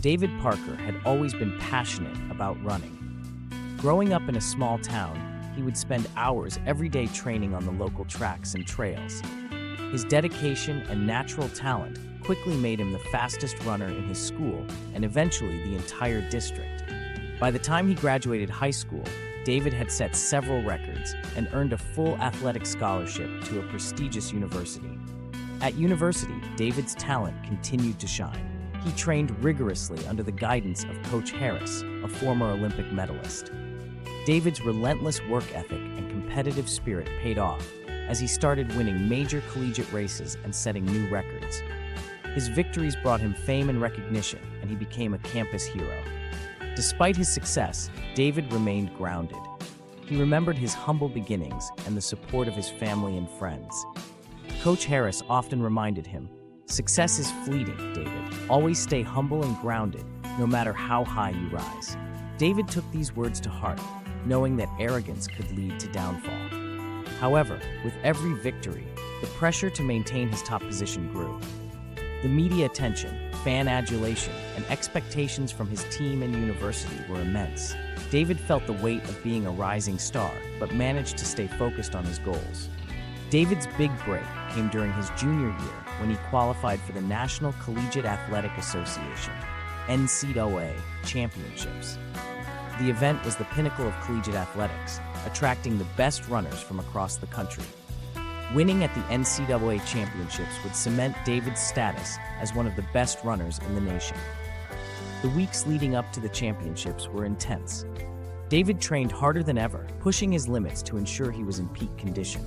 David Parker had always been passionate about running. Growing up in a small town, he would spend hours every day training on the local tracks and trails. His dedication and natural talent quickly made him the fastest runner in his school and eventually the entire district. By the time he graduated high school, David had set several records and earned a full athletic scholarship to a prestigious university. At university, David's talent continued to shine. He trained rigorously under the guidance of Coach Harris, a former Olympic medalist. David's relentless work ethic and competitive spirit paid off as he started winning major collegiate races and setting new records. His victories brought him fame and recognition, and he became a campus hero. Despite his success, David remained grounded. He remembered his humble beginnings and the support of his family and friends. Coach Harris often reminded him, "Success is fleeting, David. Always stay humble and grounded, no matter how high you rise." David took these words to heart, knowing that arrogance could lead to downfall. However, with every victory, the pressure to maintain his top position grew. The media attention, fan adulation, and expectations from his team and university were immense. David felt the weight of being a rising star, but managed to stay focused on his goals. David's big break came during his junior year when he qualified for the National Collegiate Athletic Association, NCAA Championships. The event was the pinnacle of collegiate athletics, attracting the best runners from across the country. Winning at the NCAA Championships would cement David's status as one of the best runners in the nation. The weeks leading up to the championships were intense. David trained harder than ever, pushing his limits to ensure he was in peak condition.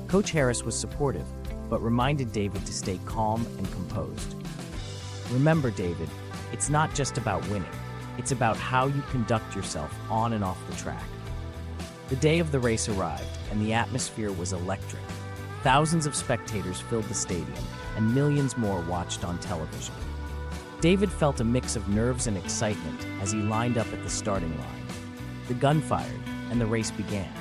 Coach Harris was supportive, but reminded David to stay calm and composed. "Remember, David, it's not just about winning. It's about how you conduct yourself on and off the track." The day of the race arrived, and the atmosphere was electric. Thousands of spectators filled the stadium, and millions more watched on television. David felt a mix of nerves and excitement as he lined up at the starting line. The gun fired, and the race began.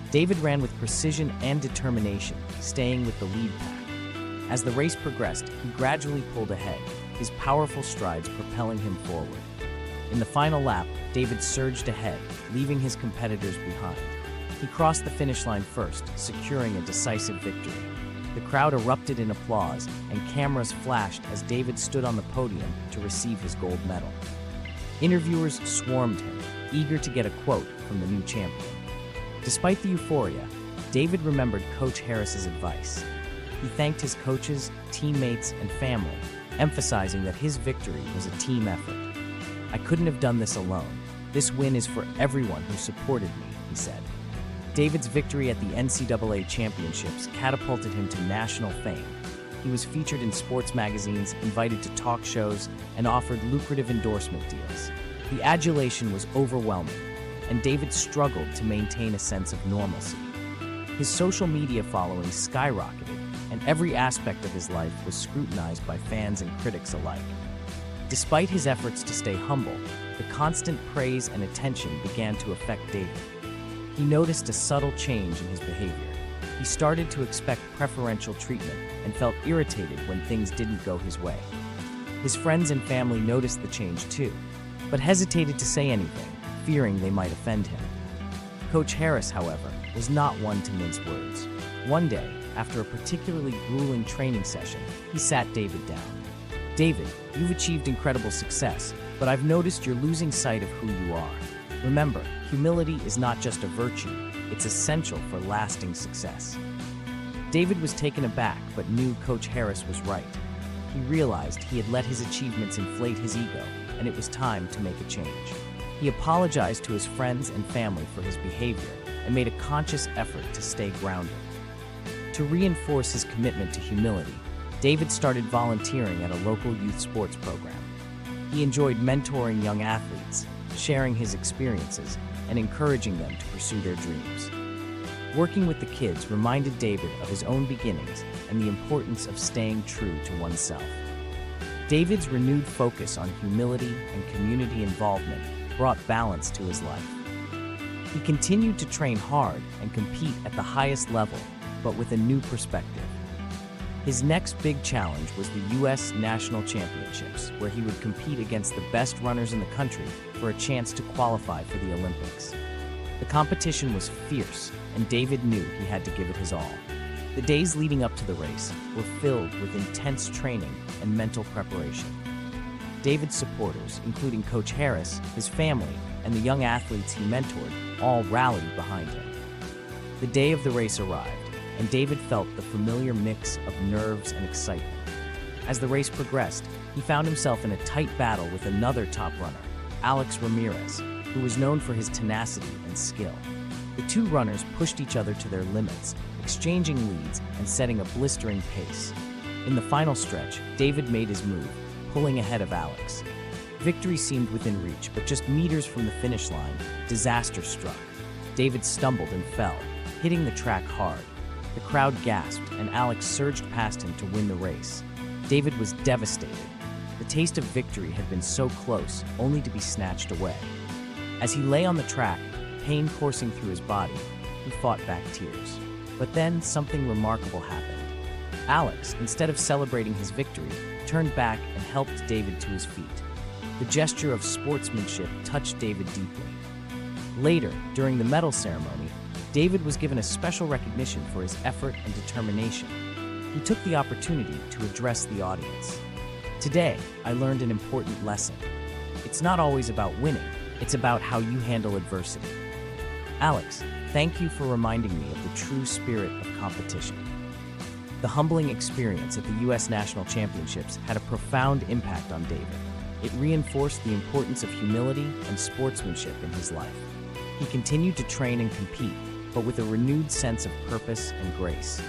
David ran with precision and determination, staying with the lead pack. As the race progressed, he gradually pulled ahead, his powerful strides propelling him forward. In the final lap, David surged ahead, leaving his competitors behind. He crossed the finish line first, securing a decisive victory. The crowd erupted in applause, and cameras flashed as David stood on the podium to receive his gold medal. Interviewers swarmed him, eager to get a quote from the new champion. Despite the euphoria, David remembered Coach Harris's advice. He thanked his coaches, teammates, and family, emphasizing that his victory was a team effort. "I couldn't have done this alone. This win is for everyone who supported me," he said. David's victory at the NCAA Championships catapulted him to national fame. He was featured in sports magazines, invited to talk shows, and offered lucrative endorsement deals. The adulation was overwhelming, and David struggled to maintain a sense of normalcy. His social media following skyrocketed, and every aspect of his life was scrutinized by fans and critics alike. Despite his efforts to stay humble, the constant praise and attention began to affect David. He noticed a subtle change in his behavior. He started to expect preferential treatment and felt irritated when things didn't go his way. His friends and family noticed the change too, but hesitated to say anything, fearing they might offend him. Coach Harris, however, was not one to mince words. One day, after a particularly grueling training session, he sat David down. "David, you've achieved incredible success, but I've noticed you're losing sight of who you are. Remember, humility is not just a virtue, it's essential for lasting success." David was taken aback, but knew Coach Harris was right. He realized he had let his achievements inflate his ego, and it was time to make a change. He apologized to his friends and family for his behavior and made a conscious effort to stay grounded. To reinforce his commitment to humility, David started volunteering at a local youth sports program. He enjoyed mentoring young athletes, sharing his experiences, and encouraging them to pursue their dreams. Working with the kids reminded David of his own beginnings and the importance of staying true to oneself. David's renewed focus on humility and community involvement brought balance to his life. He continued to train hard and compete at the highest level, but with a new perspective. His next big challenge was the U.S. National Championships, where he would compete against the best runners in the country for a chance to qualify for the Olympics. The competition was fierce, and David knew he had to give it his all. The days leading up to the race were filled with intense training and mental preparation. David's supporters, including Coach Harris, his family, and the young athletes he mentored, all rallied behind him. The day of the race arrived, and David felt the familiar mix of nerves and excitement. As the race progressed, he found himself in a tight battle with another top runner, Alex Ramirez, who was known for his tenacity and skill. The two runners pushed each other to their limits, exchanging leads and setting a blistering pace. In the final stretch, David made his move, pulling ahead of Alex. Victory seemed within reach, but just meters from the finish line, disaster struck. David stumbled and fell, hitting the track hard. The crowd gasped, and Alex surged past him to win the race. David was devastated. The taste of victory had been so close, only to be snatched away. As he lay on the track, pain coursing through his body, he fought back tears. But then something remarkable happened. Alex, instead of celebrating his victory, turned back and helped David to his feet. The gesture of sportsmanship touched David deeply. Later, during the medal ceremony, David was given a special recognition for his effort and determination. He took the opportunity to address the audience. "Today, I learned an important lesson. It's not always about winning, it's about how you handle adversity. Alex, thank you for reminding me of the true spirit of competition." The humbling experience at the U.S. National Championships had a profound impact on David. It reinforced the importance of humility and sportsmanship in his life. He continued to train and compete, but with a renewed sense of purpose and grace.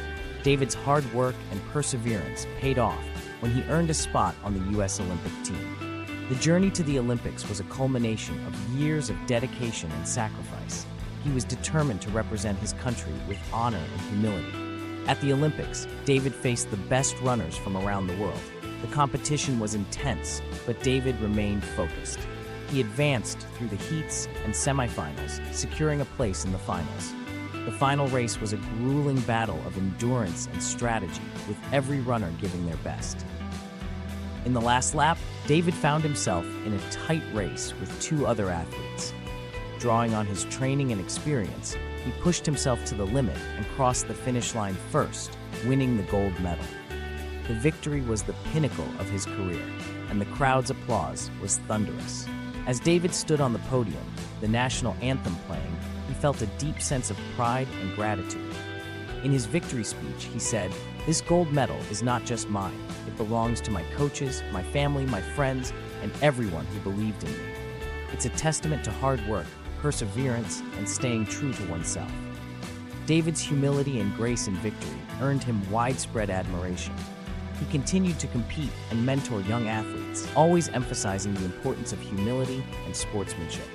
David's hard work and perseverance paid off when he earned a spot on the U.S. Olympic team. The journey to the Olympics was a culmination of years of dedication and sacrifice. He was determined to represent his country with honor and humility. At the Olympics, David faced the best runners from around the world. The competition was intense, but David remained focused. He advanced through the heats and semifinals, securing a place in the finals. The final race was a grueling battle of endurance and strategy, with every runner giving their best. In the last lap, David found himself in a tight race with two other athletes. Drawing on his training and experience, he pushed himself to the limit and crossed the finish line first, winning the gold medal. The victory was the pinnacle of his career, and the crowd's applause was thunderous. As David stood on the podium, the national anthem playing, he felt a deep sense of pride and gratitude. In his victory speech, he said, "This gold medal is not just mine. It belongs to my coaches, my family, my friends, and everyone who believed in me. It's a testament to hard work, perseverance, and staying true to oneself." David's humility and grace in victory earned him widespread admiration. He continued to compete and mentor young athletes, always emphasizing the importance of humility and sportsmanship.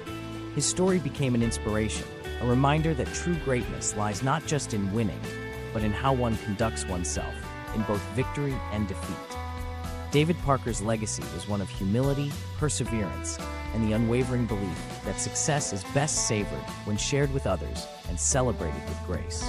His story became an inspiration, a reminder that true greatness lies not just in winning, but in how one conducts oneself, in both victory and defeat. David Parker's legacy was one of humility, perseverance, and the unwavering belief that success is best savored when shared with others and celebrated with grace.